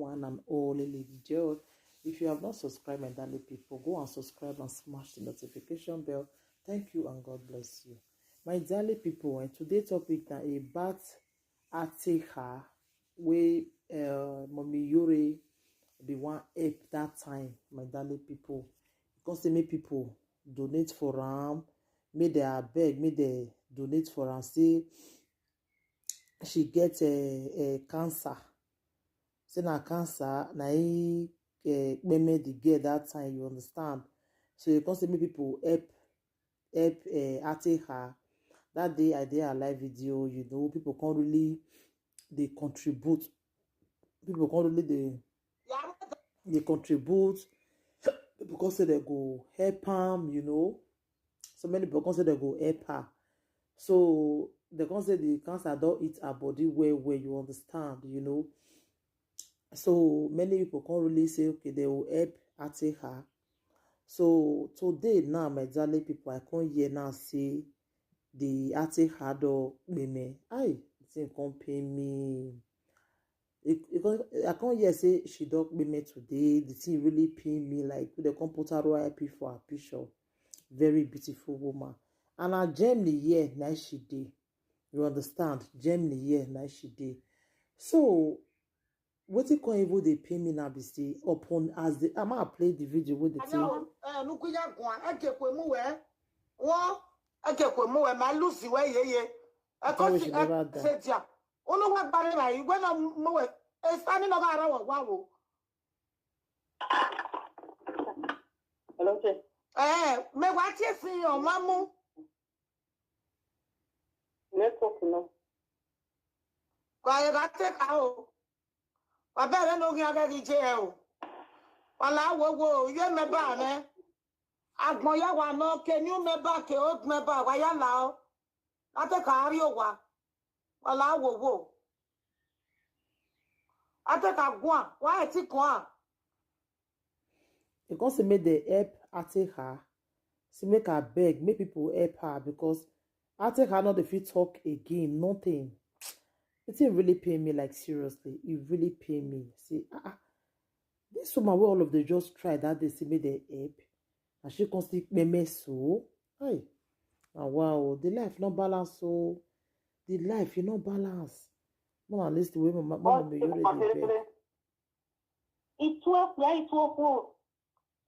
one and only Lady Joe. If you have not subscribed, my darling people, go and subscribe and smash the notification bell. Thank you and God bless you. My darling people, and today's topic na about Ateha, where Mommy Iyore be one help that time, my darling people. Because they make people donate for am, make they beg, make they donate for am. Say she get a cancer. Say na cancer, na Kpeme the girl that time, you understand? So you can say make people help Ateha. That day I did a live video, you know, people can't really they contribute. People can't really they contribute. People can say they go help am, you know. So many people can say they go help her. So they can say the cancer don't eat her body where you understand, you know. So many people can't really say okay, they will help Ateha. So today now, my darling people, I can't hear now say the Ateha do Kpeme. I think can't pay me. I can't hear say she do Kpeme today. The thing really pay me like with the computer IP for her picture. Very beautiful woman. And her Germany here, nice she did. You understand? Germany here, nice she did. So what you can even they pay me now be say upon as the I'm gonna play the video with the thing. My Lucy where ye. I can't see that. Only what barrier when I'm more standing over our wow. Hello, me what you see your mamu? Let's talk now. Why I take out? I better know you get the jail. While I will, you me ban, Agmoya wa no, can you me back, old me back, why allow? I take a wa. While I will. I take a guan. Why I take one? Because they made the help Ateha. She make her beg, make people help her because Ateha not if you talk again, nothing. It didn't really pay me like seriously. It really pay me. See, this woman where all of them just try that they see me the help. And she can still Kpeme so. Hey. And wow, the life not balance so. The life you not balance. More at least the way mama me already beg. It was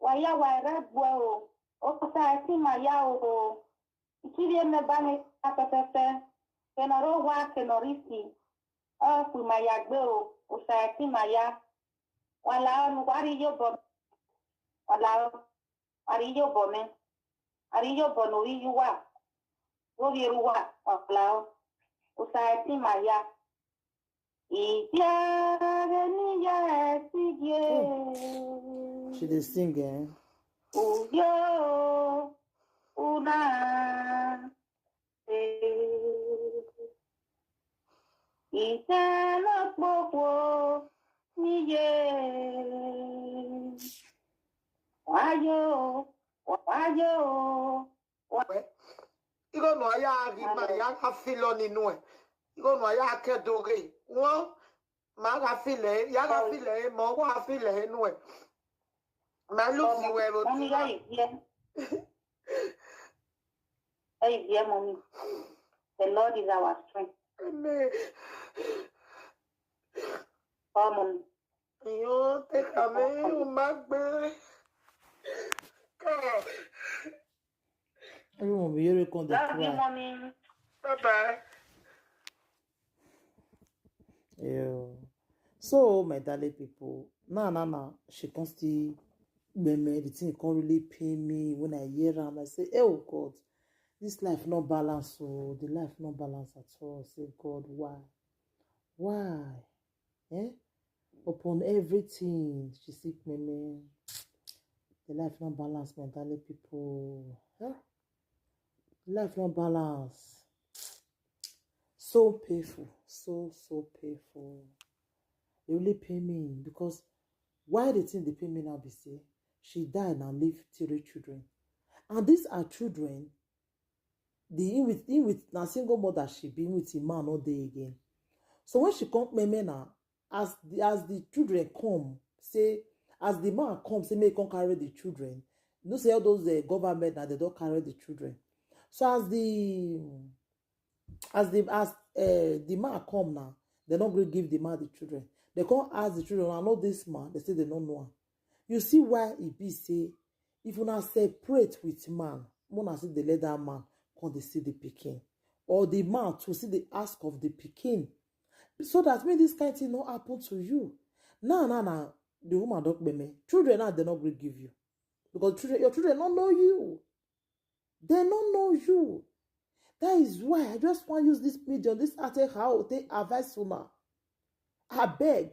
waya wara bwo o sa ti ma ya o ikiri me bani apetete kenoro wa kenorisi o fu ma ya gbe o sa ti ma ya wala nu wari yo bo wala ari yo bo me ari yo bo no yu wa wo bi ru wa wala o sa ti ma ya She dey sing, eh? Uyo, una, itana popo, niye, wayo. Iko no aya rima ya ka filo nínú ẹ. Iko no aya kedore. Wọ́n ma ga file, ya ga file, mo wa file nínú ẹ. My Lucy where Mommy, yeah, Mommy. The Lord is our strength. Amen. Oh, Mommy. You take a man, my baby. God. Everyone be here come Love you, Mommy. Bye-bye. Yeah. So, my darling people, nah, she can still Kpeme, the thing can't really pay me when I hear them. I say, oh God, this life not balance, so the life not balance at all. I say, God, why? Eh? Upon everything, she see Kpeme, the life not balance, my darling people. Huh? Life not balance. So painful, so painful. They really pay me because why the thing they pay me now be say she died and leave 3 children, and these are children. The in with now single mother she been with him man all day again. So when she come Kpeme now, as the children come, say, as the man come, say, may come carry the children. You know, say all those government that they don't carry the children. So as the man come now, they not going to give the man the children. They can't ask the children, I know this man. They say they don't know him. You see why it be say, if you not separate with man, when I see the let that man come they see the pikin, or the man to see the ask of the pikin, so that when this kind of thing not happen to you. Now, the woman don't Kpeme. Children now they not going to give you, because your children don't know you. They don't know you. That is why I just want to use this medium, this article, how they advise una. I beg.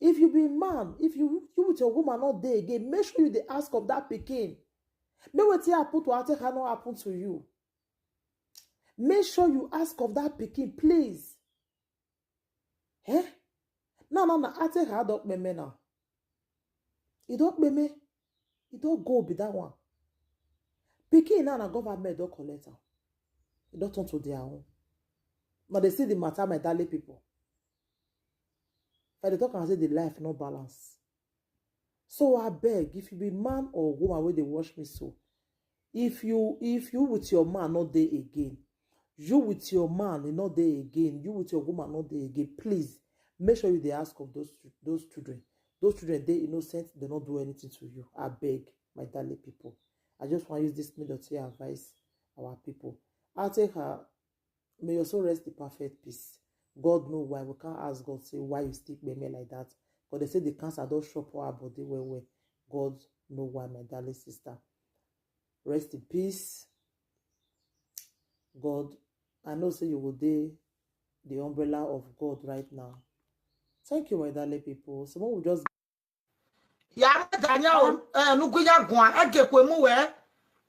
If you be man, if you with your woman not there again, make sure you they ask of that pikin. Make what happen to article not happen to you. Make sure you ask of that pikin, please. Eh? No, article don't Kpeme now. It don't Kpeme. It don't go be that one. Pikin now na government don't collect am. It don't turn to their own. But they see the matter, my darling people. If they talk and say the life no balance. So I beg, if you be man or woman where they watch me so, if you with your man not there again, you with your man not there again, you with your woman not there again, please make sure you they ask of those children. Those children, they innocent, they not do anything to you. I beg, my darling people. I just want to use this medium to advise our people. I'll take her. May your soul rest in perfect peace. God know why. We can't ask God, say, why you still Kpeme like that. Because they say the cancer don't show up our body well. God know why, my darling sister. Rest in peace. God, I know say you will do the umbrella of God right now. Thank you, my darling people. Someone will just... Ya Daniel, nukuya gwa, ege Kpeme we.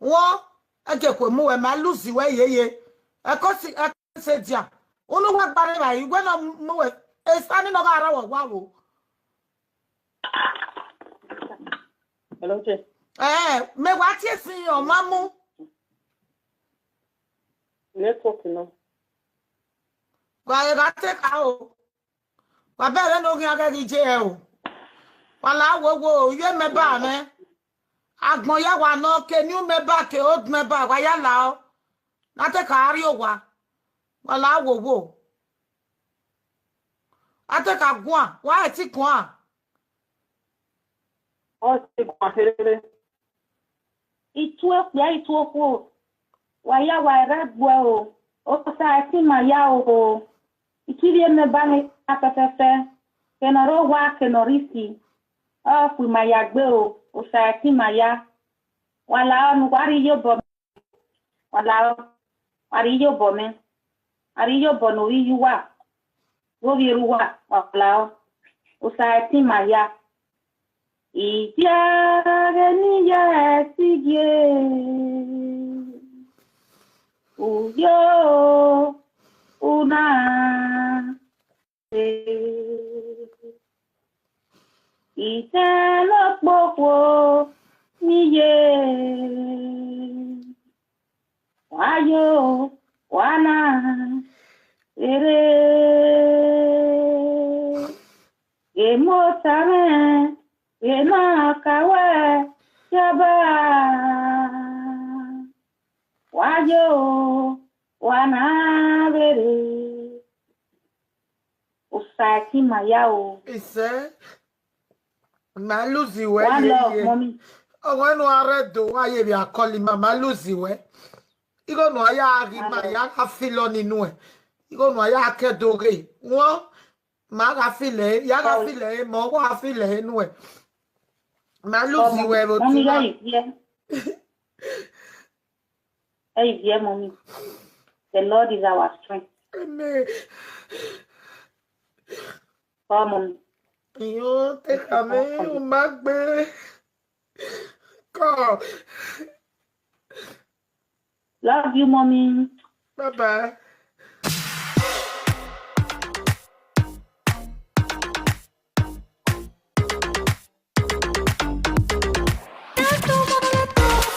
Wo, ege Kpeme we, ma lusi we ye. Ekosi se dia. Unu wa gbare ba yi gwe no mu we. E sani no ga ara wo. Hello, Jay. Me wa tie sin o mamu. Network no. Gwa ga te ka o. Wa bere no ga ga je o. Wala wo ye me ba me. Agbon ya wa no ke new me ba ke old me ba wa ya la o. Na te ka ari o wa. Wala wo. Ate ka gwa, wa ti kwa. O ti gwa hele. Itu okwo. Wa ya wa ra gbo o. O sa ti ma ya o. Ikiri me ba ni afefefe. Kenoro wa kenorisi. Fu ma ya gbe o. O sa ti ma ya. Wala nu wari yo bo. Wala wari yo bo me. Ari yo bo no yu wa. Wo bi ru wa wala. O sa ti ma ya. Iyore ni ya sige. Uyo una. Itelo popo niye. Wayo wana ere. Emotame ena kawe yaba. Wayo wana bere. Usaki mayao. Ise. Ma lusi we One love, ye. mommy. Owe no are do wa ye bi akoli ma lusi we. Igo no aya ri ma ya afilo ninu e. Igo no aya akedore. Won ma ga file, ya ga file mo wa file nu e. Ma lusi we bo Mommy, ti ma. Hey, mommy. The Lord is our strength. Amen. Come on. Yo te Kpeme o magbe. Come. Love you, mommy. Bye bye.